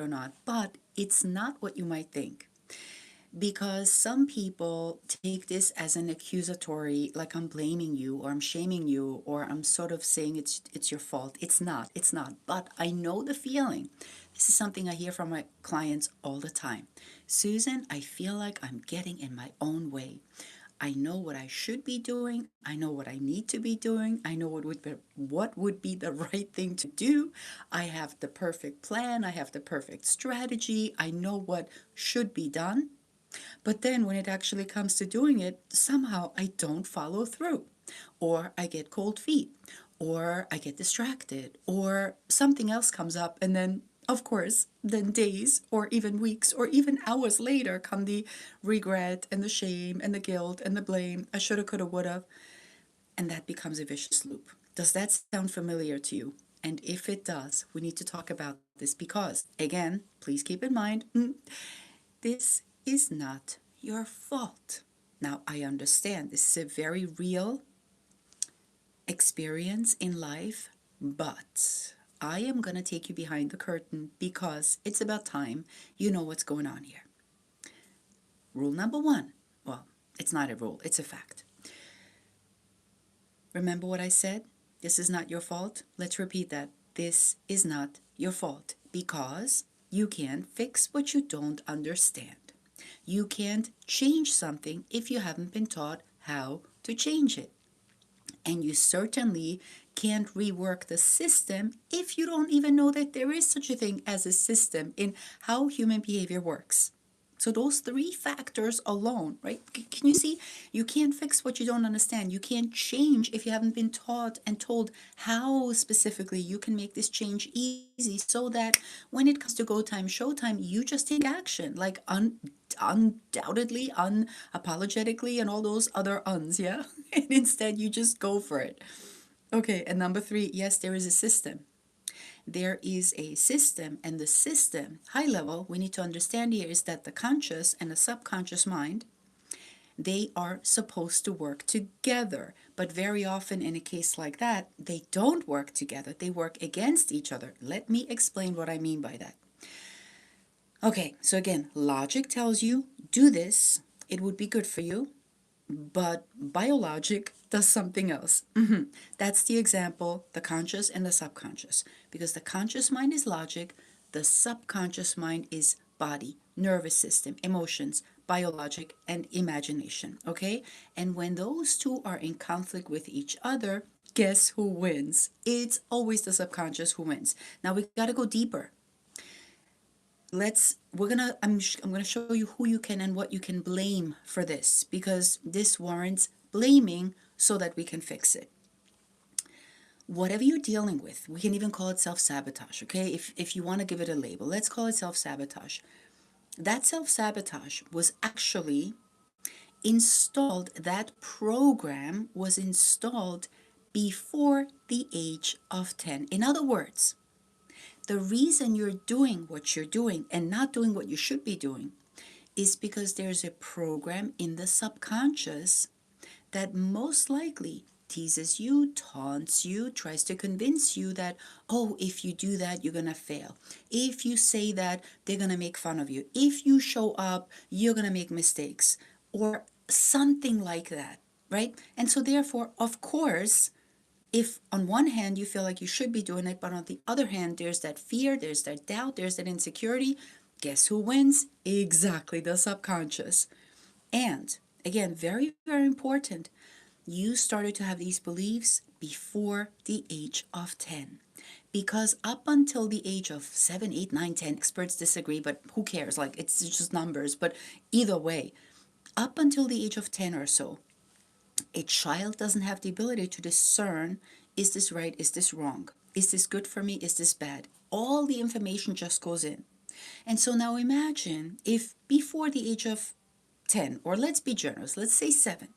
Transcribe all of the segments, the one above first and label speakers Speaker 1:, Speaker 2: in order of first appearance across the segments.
Speaker 1: or not, but it's not what you might think. Because some people take this as an accusatory, like I'm blaming you or I'm shaming you or I'm sort of saying it's your fault. It's not. But I know the feeling. This is something I hear from my clients all the time. Susan, I feel like I'm getting in my own way. I know what I should be doing. I know what I need to be doing. I know what would be the right thing to do. I have the perfect plan. I have the perfect strategy. I know what should be done. But then when it actually comes to doing it, somehow I don't follow through, or I get cold feet, or I get distracted, or something else comes up. And then, of course, then days or even weeks or even hours later come the regret and the shame and the guilt and the blame. I shoulda, coulda, woulda. And that becomes a vicious loop. Does that sound familiar to you? And if it does, we need to talk about this because, again, please keep in mind, this is not your fault. Now, I understand this is a very real experience in life, but I am going to take you behind the curtain because it's about time you know what's going on here. Rule number one, well, it's not a rule, it's a fact. Remember what I said? This is not your fault. Let's repeat that. This is not your fault because you can't fix what you don't understand. You can't change something if you haven't been taught how to change it. And you certainly can't rework the system if you don't even know that there is such a thing as a system in how human behavior works. So those three factors alone, right? Can you see? You can't fix what you don't understand. You can't change if you haven't been taught and told how specifically you can make this change easy so that when it comes to go time, show time, you just take action like undoubtedly, unapologetically, and all those other uns, yeah? And instead you just go for it. Okay, and number three, yes, there is a system. There is a system, and the system, high level, we need to understand here is that the conscious and the subconscious mind, they are supposed to work together. But very often in a case like that, they don't work together. They work against each other. Let me explain what I mean by that. Okay, so again, logic tells you do this, it would be good for you, but biologic does something else. That's the example, the conscious and the subconscious. Because the conscious mind is logic, the subconscious mind is body, nervous system, emotions, biologic, and imagination. Okay? And when those two are in conflict with each other, guess who wins? It's always the subconscious who wins. Now we got to go deeper. I'm gonna show you who you can and what you can blame for this because this warrants blaming so that we can fix it. Whatever you're dealing with, we can even call it self-sabotage. Okay, if you want to give it a label, let's call it self-sabotage. That self-sabotage was actually installed, that program was installed before the age of 10. In other words, the reason you're doing what you're doing and not doing what you should be doing is because there's a program in the subconscious that most likely teases you, taunts you, tries to convince you that, oh, if you do that, you're going to fail. If you say that, they're going to make fun of you. If you show up, you're going to make mistakes or something like that, right? And so, therefore, of course, if on one hand you feel like you should be doing it, but on the other hand, there's that fear, there's that doubt, there's that insecurity, guess who wins? Exactly the subconscious. And again, very, very important, you started to have these beliefs before the age of 10. Because up until the age of 7, 8, 9, 10, experts disagree, but who cares? Like, it's just numbers. But either way, up until the age of 10 or so, a child doesn't have the ability to discern, is this right? Is this wrong? Is this good for me? Is this bad? All the information just goes in. And so now imagine if before the age of 10, or let's be generous, let's say 7,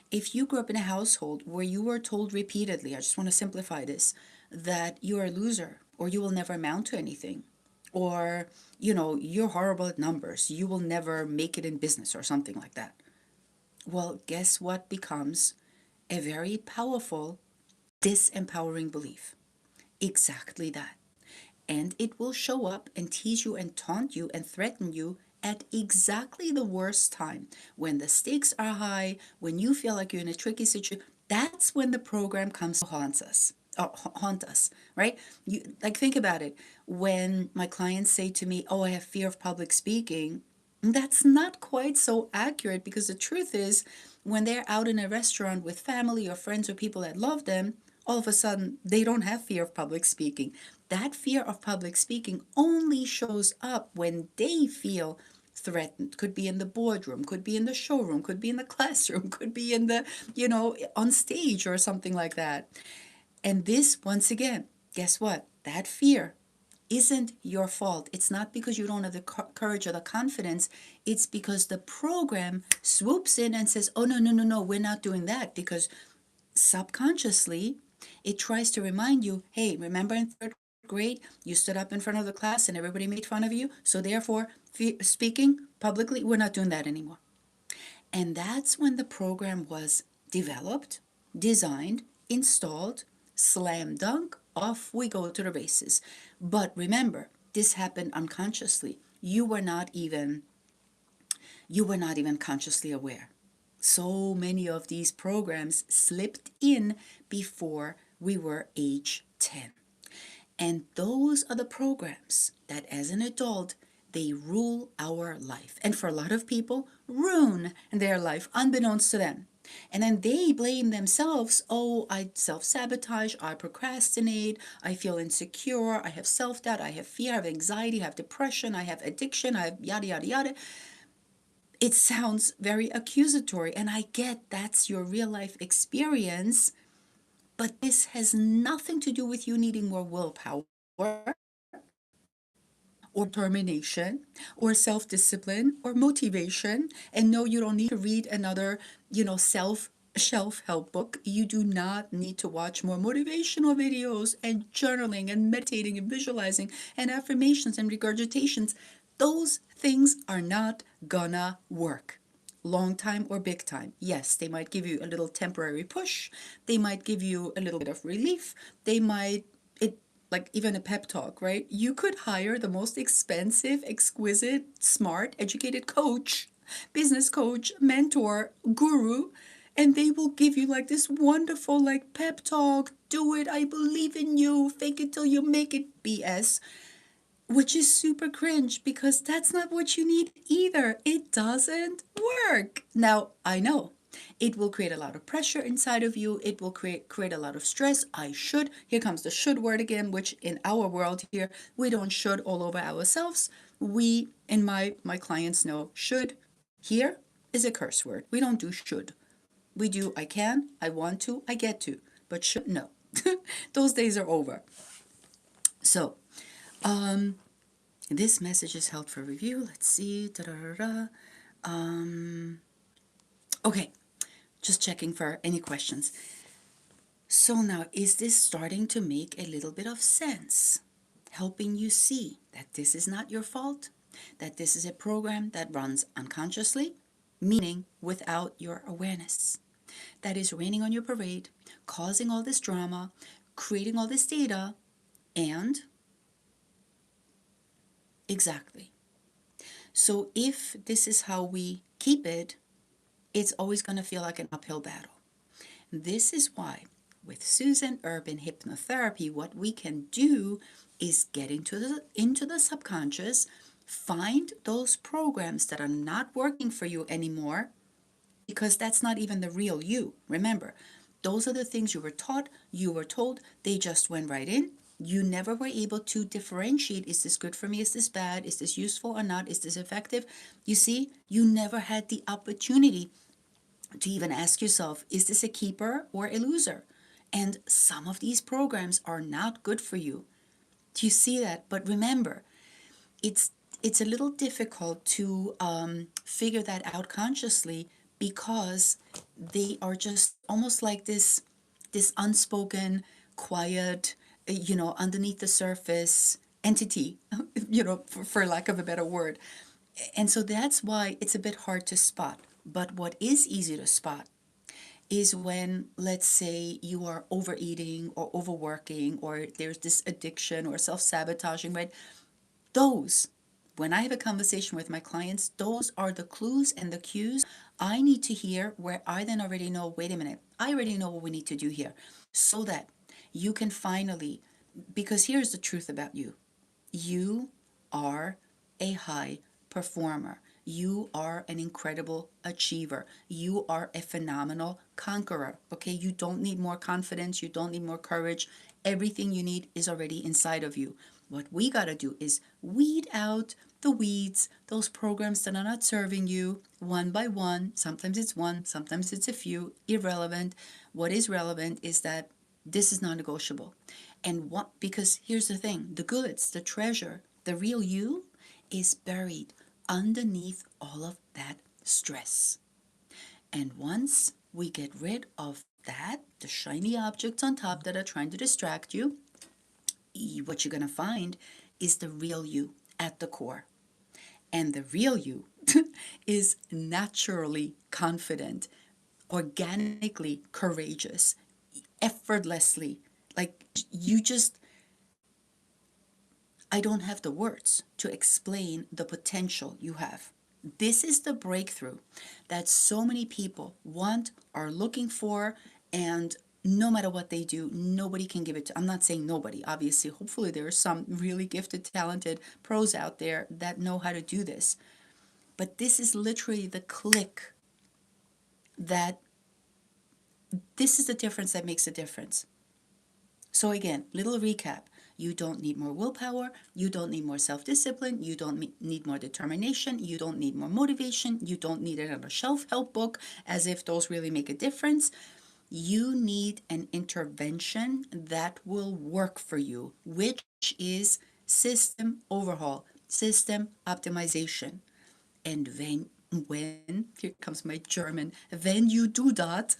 Speaker 1: if you grew up in a household where you were told repeatedly, I just want to simplify this, that you're a loser or you will never amount to anything, or, you're horrible at numbers, you will never make it in business or something like that. Well, guess what becomes a very powerful, disempowering belief? Exactly that. And it will show up and tease you and taunt you and threaten you at exactly the worst time. When the stakes are high, when you feel like you're in a tricky situation, that's when the program comes to haunt us, right? You like think about it. When my clients say to me, "Oh, I have fear of public speaking," that's not quite so accurate because the truth is, when they're out in a restaurant with family or friends or people that love them, all of a sudden they don't have fear of public speaking. That fear of public speaking only shows up when they feel threatened. Could be in the boardroom, could be in the showroom, could be in the classroom, could be in the, on stage or something like that. And this, once again, guess what? That fear isn't your fault. It's not because you don't have the courage or the confidence. It's because the program swoops in and says, oh, no, no, no, no, we're not doing that. Because subconsciously, it tries to remind you, hey, remember in third grade, you stood up in front of the class and everybody made fun of you. So therefore, speaking publicly, we're not doing that anymore. And that's when the program was developed, designed, installed, slam dunk, off we go to the races. But remember, this happened unconsciously. You were not even consciously aware. So many of these programs slipped in before we were age 10. And those are the programs that as an adult, they rule our life. And for a lot of people, ruin their life unbeknownst to them. And then they blame themselves. Oh, I self sabotage, I procrastinate, I feel insecure, I have self doubt, I have fear, I have anxiety, I have depression, I have addiction, I have yada, yada, yada. It sounds very accusatory. And I get that's your real life experience. But this has nothing to do with you needing more willpower or determination or self-discipline or motivation. And no, you don't need to read another, self shelf help book. You do not need to watch more motivational videos and journaling and meditating and visualizing and affirmations and regurgitations. Those things are not gonna work long time or big time. Yes, they might give you a little temporary push. They might give you a little bit of relief. They might, it like even a pep talk, right? You could hire the most expensive, exquisite, smart, educated coach, business coach, mentor, guru, and they will give you like this wonderful like pep talk, do it, I believe in you, fake it till you make it BS, which is super cringe because that's not what you need either. It doesn't work. Now, I know it will create a lot of pressure inside of you. It will create a lot of stress. Here comes the should word again, which in our world here, we don't should all over ourselves. We, and my clients know, should here is a curse word. We don't do should. We do I can, I want to, I get to, but should no. Those days are over. So, this message is held for review. Let's see. Da-da-da-da. Okay, just checking for any questions. So now, is this starting to make a little bit of sense? Helping you see that this is not your fault, that this is a program that runs unconsciously, meaning without your awareness, that is raining on your parade, causing all this drama, creating all this data, and exactly. So if this is how we keep it, it's always going to feel like an uphill battle. This is why with Susan Urban Hypnotherapy, what we can do is get into the subconscious, find those programs that are not working for you anymore, because that's not even the real you. Remember, those are the things you were taught, you were told, they just went right in. You never were able to differentiate, is this good for me, is this bad, is this useful or not, is this effective? You see, you never had the opportunity to even ask yourself, is this a keeper or a loser? And some of these programs are not good for you. Do you see that? But remember, it's it's a little difficult to figure that out consciously because they are just almost like this unspoken, quiet, underneath the surface entity, for lack of a better word. And so that's why it's a bit hard to spot. But what is easy to spot is when, let's say, you are overeating or overworking, or there's this addiction or self sabotaging, right? Those, when I have a conversation with my clients, those are the clues and the cues I need to hear, where I then already know, wait a minute, I already know what we need to do here, so that you can finally, because here's the truth about you. You are a high performer. You are an incredible achiever. You are a phenomenal conqueror. Okay, you don't need more confidence. You don't need more courage. Everything you need is already inside of you. What we got to do is weed out the weeds, those programs that are not serving you, one by one. Sometimes it's one, sometimes it's a few, irrelevant. What is relevant is that this is non negotiable. And what, because here's the thing, the goods, the treasure, the real you is buried underneath all of that stress. And once we get rid of that, the shiny objects on top that are trying to distract you, what you're going to find is the real you at the core. And the real you is naturally confident, organically courageous, effortlessly. Like you just, I don't have the words to explain the potential you have. This is the breakthrough that so many people want, are looking for, and no matter what they do, nobody can give it to. I'm not saying nobody, obviously. Hopefully, there are some really gifted, talented pros out there that know how to do this. But this is literally the click that this is the difference that makes a difference. So, again, little recap. You don't need more willpower. You don't need more self discipline. You don't need more determination. You don't need more motivation. You don't need another self help book, as if those really make a difference. You need an intervention that will work for you, which is system overhaul, system optimization. And when, here comes my German, when you do that,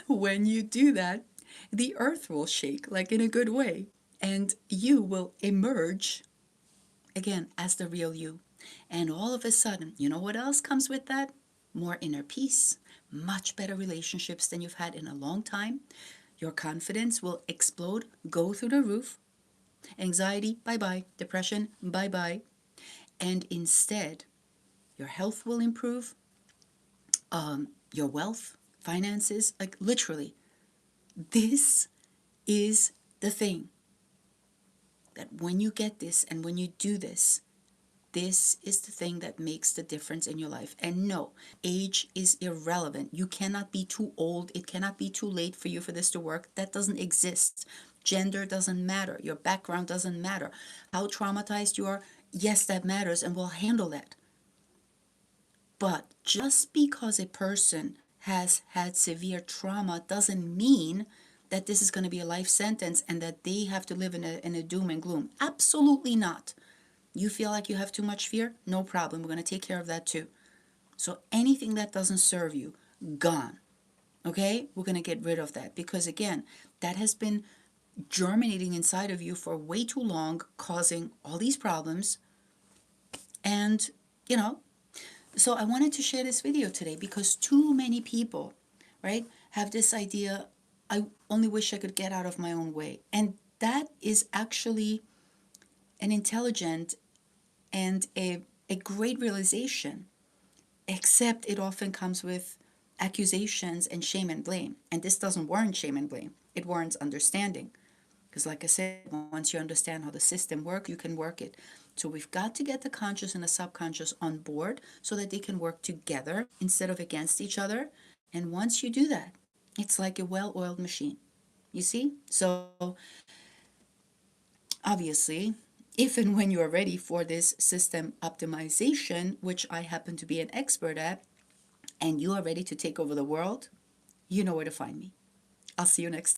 Speaker 1: when you do that, the earth will shake, like in a good way, and you will emerge again as the real you. And all of a sudden, you know what else comes with that? More inner peace, much better relationships than you've had in a long time. Your confidence will explode, go through the roof. Anxiety, bye bye. Depression, bye bye. And instead, your health will improve, your wealth, finances, like literally. This is the thing that when you get this and when you do this, this is the thing that makes the difference in your life. And no, age is irrelevant. You cannot be too old. It cannot be too late for you for this to work. That doesn't exist. Gender doesn't matter. Your background doesn't matter. How traumatized you are, yes, that matters, and we'll handle that. But just because a person has had severe trauma doesn't mean that this is going to be a life sentence and that they have to live in a doom and gloom. Absolutely not. You feel like you have too much fear? No problem. We're going to take care of that too. So anything that doesn't serve you, gone. Okay? We're going to get rid of that because, again, that has been germinating inside of you for way too long, causing all these problems. And, you know, so I wanted to share this video today because too many people, right, have this idea, I only wish I could get out of my own way. And that is actually an intelligent and a great realization, except it often comes with accusations and shame and blame. And this doesn't warrant shame and blame. It warrants understanding. Because like I said, once you understand how the system works, you can work it. So we've got to get the conscious and the subconscious on board so that they can work together instead of against each other. And once you do that, it's like a well-oiled machine. You see? So obviously, if and when you are ready for this system optimization, which I happen to be an expert at, and you are ready to take over the world, you know where to find me. I'll see you next time.